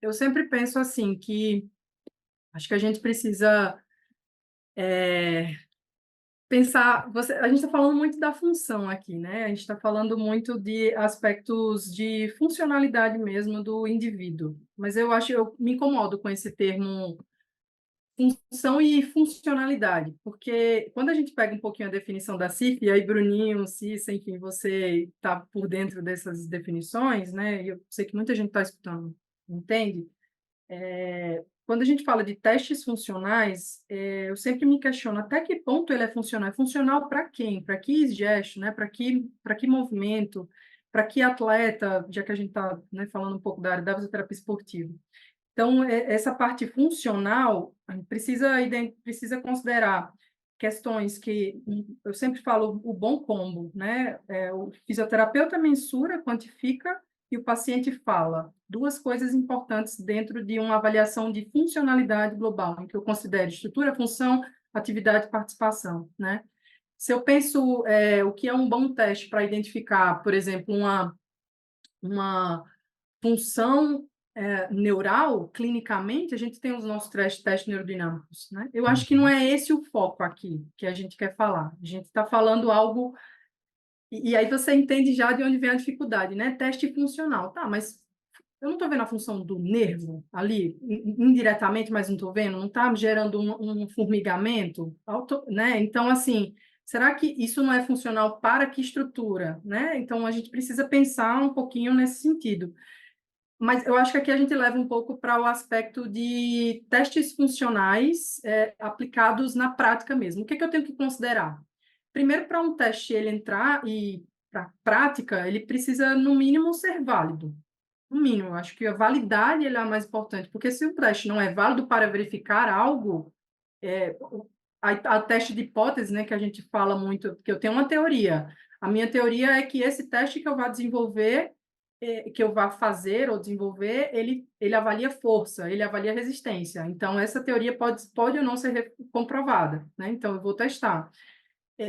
eu sempre penso assim, que acho que a gente precisa pensar. A gente está falando muito da função aqui, né? A gente está falando muito de aspectos de funcionalidade mesmo do indivíduo. Mas eu me incomodo com esse termo função e funcionalidade, porque quando a gente pega um pouquinho a definição da CIF, e aí Bruninho, Cissa, enfim, você está por dentro dessas definições, né? E eu sei que muita gente está escutando, entende? Quando a gente fala de testes funcionais, eu sempre me questiono até que ponto ele é funcional. É funcional para quem? Para que gesto, né? Para que movimento? Para que atleta? Já que a gente está, né, falando um pouco da área da fisioterapia esportiva. Então, essa parte funcional a gente precisa considerar questões que eu sempre falo o bom combo, né? O fisioterapeuta mensura, quantifica e o paciente fala. Duas coisas importantes dentro de uma avaliação de funcionalidade global, em que eu considero estrutura, função, atividade e participação, né? Se eu penso o que é um bom teste para identificar, por exemplo, uma função neural, clinicamente, a gente tem os nossos testes neurodinâmicos, né? Eu acho que não Uhum. é esse o foco aqui que a gente quer falar. A gente está falando algo. E aí você entende já de onde vem a dificuldade, né? Teste funcional. Tá, mas eu não estou vendo a função do nervo ali, indiretamente, mas não estou vendo, não está gerando um formigamento, né? Então, assim, será que isso não é funcional para que estrutura, né? Então, a gente precisa pensar um pouquinho nesse sentido. Mas eu acho que aqui a gente leva um pouco para o aspecto de testes funcionais aplicados na prática mesmo. O que é que eu tenho que considerar? Primeiro, para um teste ele entrar e para a prática, ele precisa, no mínimo, ser válido. No mínimo, eu acho que a validade ele é a mais importante, porque se o teste não é válido para verificar algo, a teste de hipótese, né, que a gente fala muito, que eu tenho uma teoria. A minha teoria é que esse teste que eu vá desenvolver, que eu vá fazer ou desenvolver, ele avalia força, ele avalia resistência. Então, essa teoria pode ou não ser comprovada, né? Então, eu vou testar.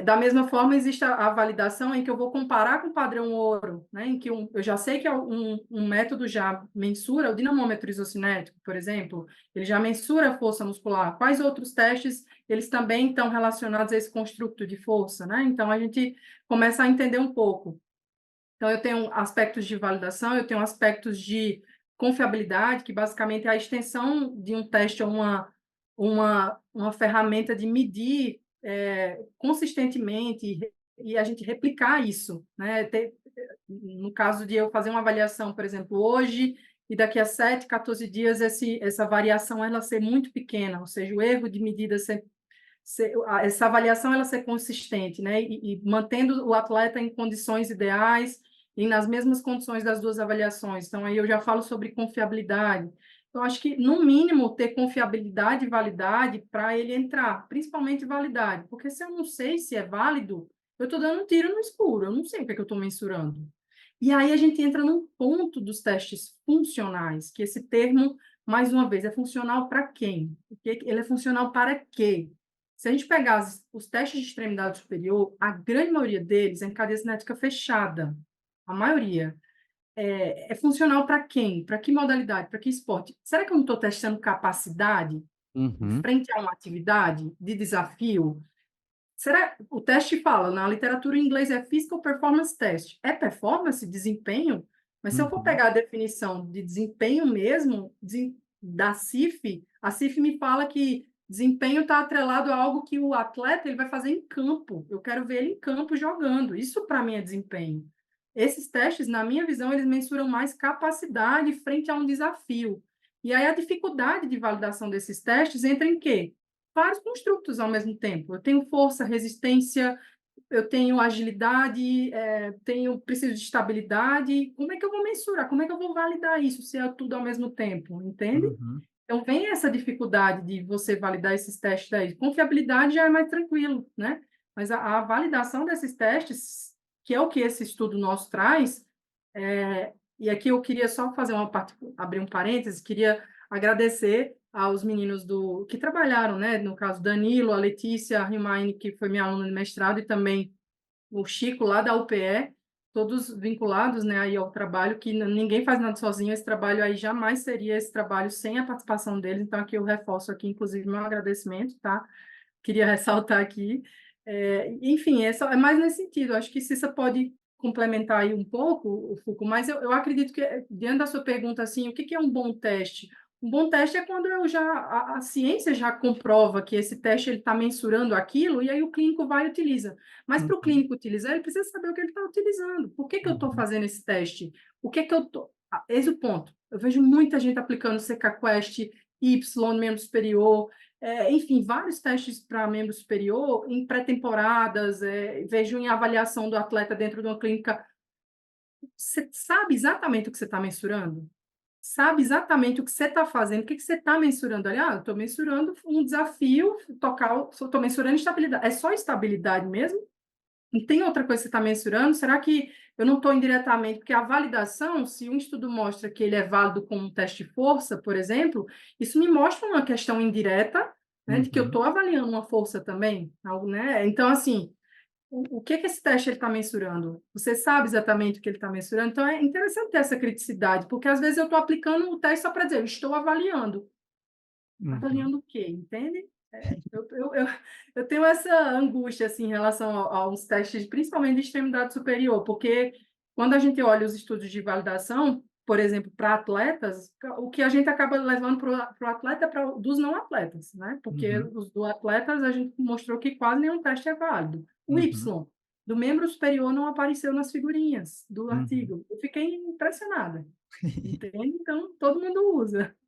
Da mesma forma, existe a validação em que eu vou comparar com o padrão ouro, né? Em que eu já sei que um método já mensura, o dinamômetro isocinético, por exemplo, ele já mensura a força muscular. Quais outros testes eles também estão relacionados a esse construto de força, né? Então, a gente começa a entender um pouco. Então, eu tenho aspectos de validação, eu tenho aspectos de confiabilidade, que basicamente é a extensão de um teste a uma ferramenta de medir consistentemente e a gente replicar isso, né? No caso de eu fazer uma avaliação, por exemplo, hoje e daqui a 7, 14 dias, essa variação ela ser muito pequena, ou seja, o erro de medida essa avaliação ela ser consistente, né? E mantendo o atleta em condições ideais e nas mesmas condições das duas avaliações. Então, aí eu já falo sobre confiabilidade. Então, acho que, no mínimo, ter confiabilidade e validade para ele entrar, principalmente validade, porque se eu não sei se é válido, eu estou dando um tiro no escuro, eu não sei o que é que eu estou mensurando. E aí a gente entra num ponto dos testes funcionais, que esse termo, mais uma vez, é funcional para quem? Ele é funcional para quê? Se a gente pegar os testes de extremidade superior, a grande maioria deles é em cadeia cinética fechada. A maioria. É funcional para quem? Para que modalidade? Para que esporte? Será que eu não estou testando capacidade Uhum. frente a uma atividade de desafio? Será o teste fala, na literatura em inglês é Physical Performance Test. É performance, desempenho? Mas se eu for Uhum. pegar a definição de desempenho mesmo, da CIF, a CIF me fala que desempenho está atrelado a algo que o atleta ele vai fazer em campo. Eu quero ver ele em campo jogando. Isso para mim é desempenho. Esses testes, na minha visão, eles mensuram mais capacidade frente a um desafio. E aí a dificuldade de validação desses testes entra em quê? Vários construtos ao mesmo tempo. Eu tenho força, resistência, eu tenho agilidade, preciso de estabilidade. Como é que eu vou mensurar? Como é que eu vou validar isso se é tudo ao mesmo tempo? Entende? Uhum. Então, vem essa dificuldade de você validar esses testes daí. Confiabilidade já é mais tranquilo, né? Mas a validação desses testes, que é o que esse estudo nosso traz, e aqui eu queria só fazer abrir um parênteses, queria agradecer aos meninos que trabalharam, né? No caso, Danilo, a Letícia, a Rimaine, que foi minha aluna de mestrado, e também o Chico, lá da UPE, todos vinculados, né, aí ao trabalho, que ninguém faz nada sozinho, esse trabalho aí jamais seria esse trabalho sem a participação deles, então aqui eu reforço aqui, inclusive, meu agradecimento, tá? Queria ressaltar aqui. Enfim, é mais nesse sentido, acho que Cissa pode complementar aí um pouco, o Foucault, mas eu acredito que, diante da sua pergunta, assim, o que é um bom teste? Um bom teste é quando a ciência já comprova que esse teste ele está mensurando aquilo, e aí o clínico vai e utiliza. Mas para o Uhum, clínico utilizar, ele precisa saber o que ele está utilizando. Por que eu estou uhum, fazendo esse teste? O que eu estou... Esse é o ponto. Eu vejo muita gente aplicando CK-Quest, Y, membro superior, enfim, vários testes para membro superior em pré-temporadas, vejo em avaliação do atleta dentro de uma clínica. Você sabe exatamente o que você está mensurando? Sabe exatamente o que você está fazendo, o que você está mensurando ali? Ah, eu estou mensurando um desafio, estou mensurando estabilidade. É só estabilidade mesmo? Não tem outra coisa que você está mensurando? Será que eu não estou indiretamente? Porque a validação, se um estudo mostra que ele é válido como um teste de força, por exemplo, isso me mostra uma questão indireta, né, de que eu uhum, estou avaliando uma força também, algo, né? Então, assim, o que esse teste ele está mensurando? Você sabe exatamente o que ele está mensurando? Então, é interessante ter essa criticidade, porque às vezes eu estou aplicando o teste só para dizer, eu estou avaliando. uhum, Avaliando o quê? Entende? Eu tenho essa angústia assim, em relação a uns testes, principalmente de extremidade superior, porque quando a gente olha os estudos de validação, por exemplo, para atletas, o que a gente acaba levando para o atleta é dos não atletas, né? Porque uhum, os do atletas a gente mostrou que quase nenhum teste é válido. O uhum, Y, do membro superior, não apareceu nas figurinhas do uhum. artigo. Eu fiquei impressionada, entende? Então, todo mundo usa.